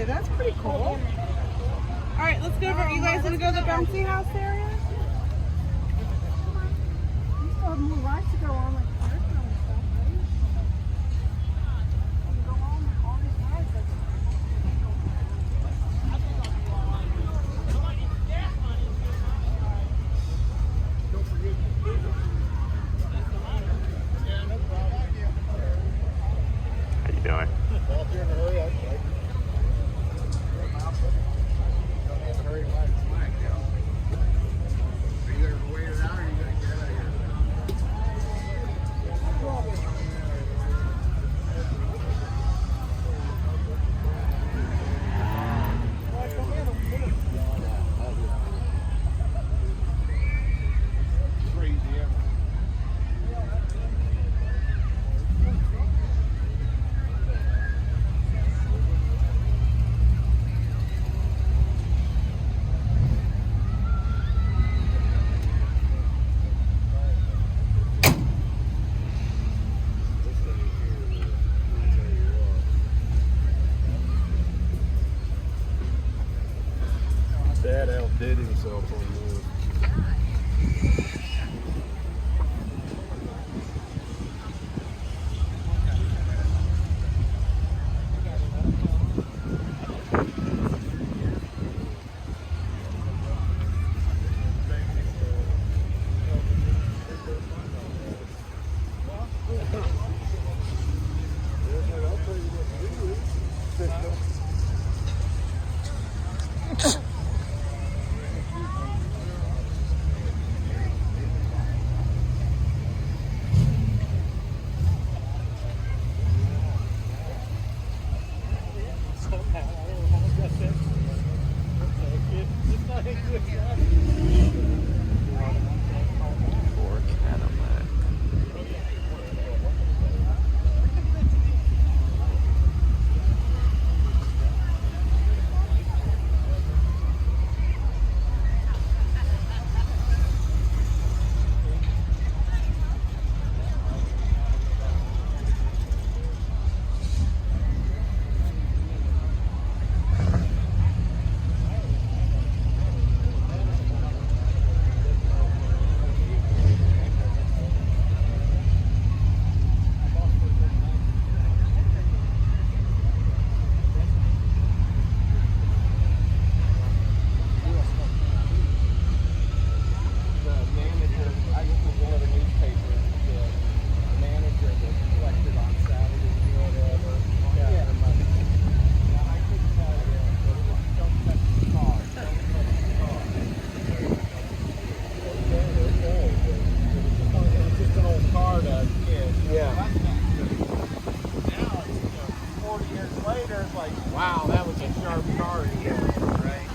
That's pretty cool. All right, let's go over. You guys want to go to the bouncy house area? You still have more rides to go on, like park and stuff, right? You can go on all these rides. Don't forget. Yeah, no problem. How you doing? Well, if you're in a hurry, I'd like Dad outdid himself on this. Wow, that was a sharp car again, right?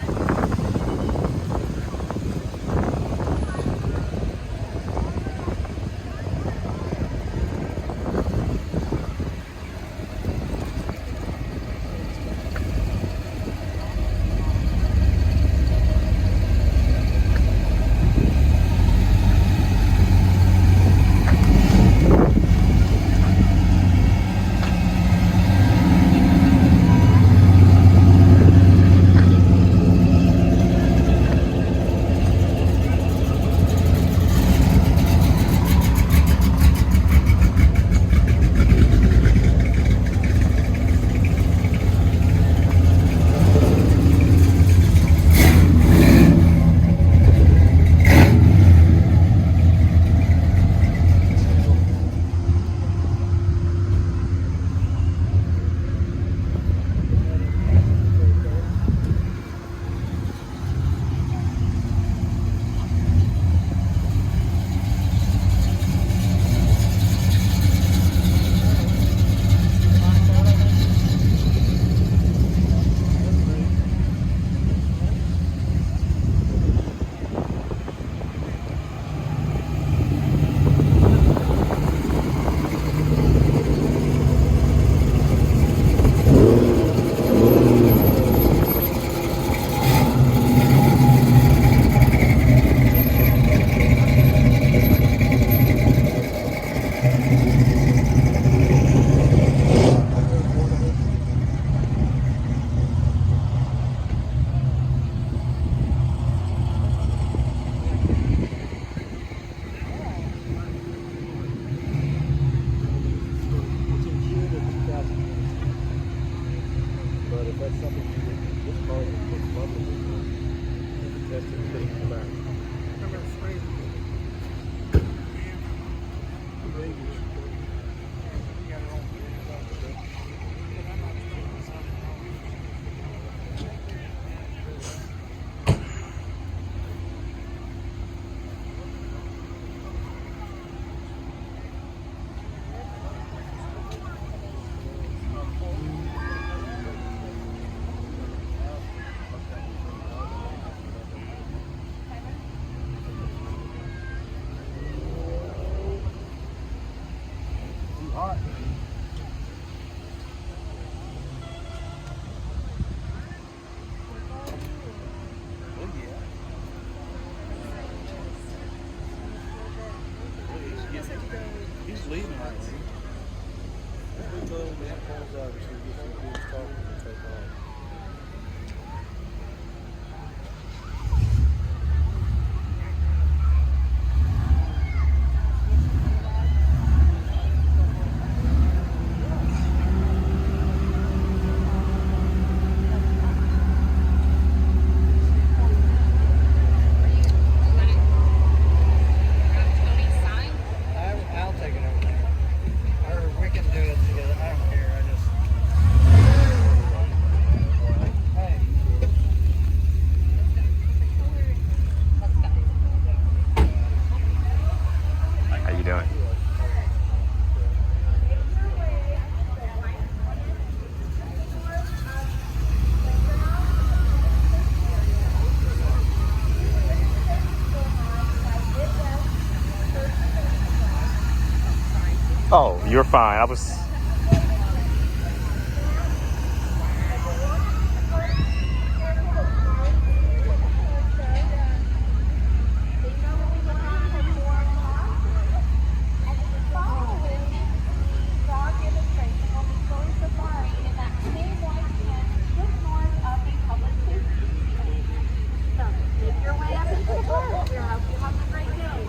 that's something you would, this car would look lovely with the tested thing in the back. I'm gonna spray them. Hot. Oh yeah. He's leaving right now. Let's wait till the man pulls out and see if he's talking and take off. I'll take it over there. Or we can do it together. I don't care. I just. Hey. How you doing? Oh, you're fine. I was. Make your way up into the park. We hope you have a great day.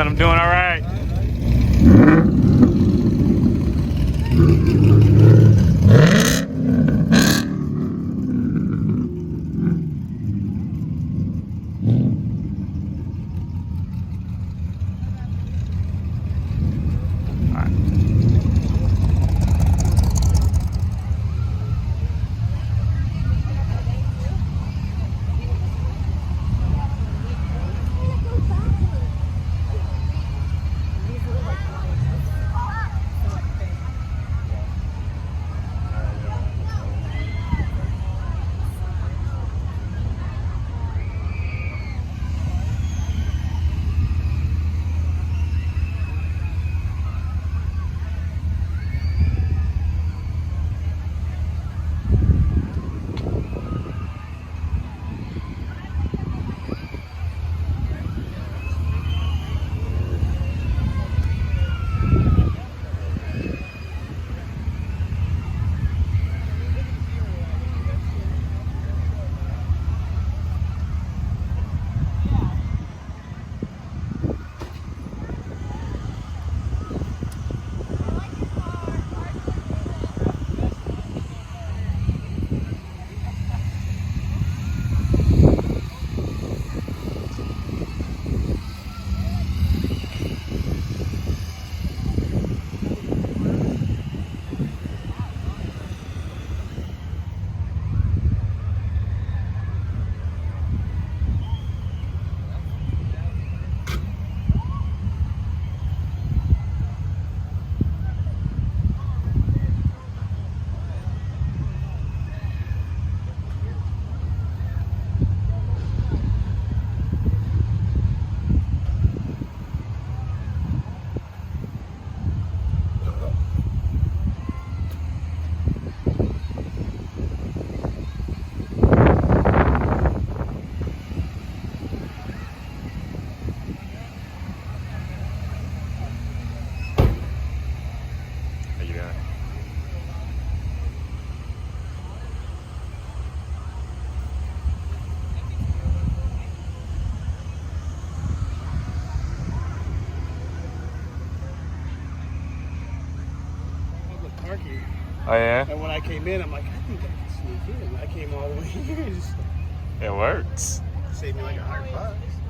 I'm doing all right. How you doing? Public parking. Oh yeah, And when I came in, I'm like, I think I can sneak in. I came all the way here. Just it works. saved me like $100.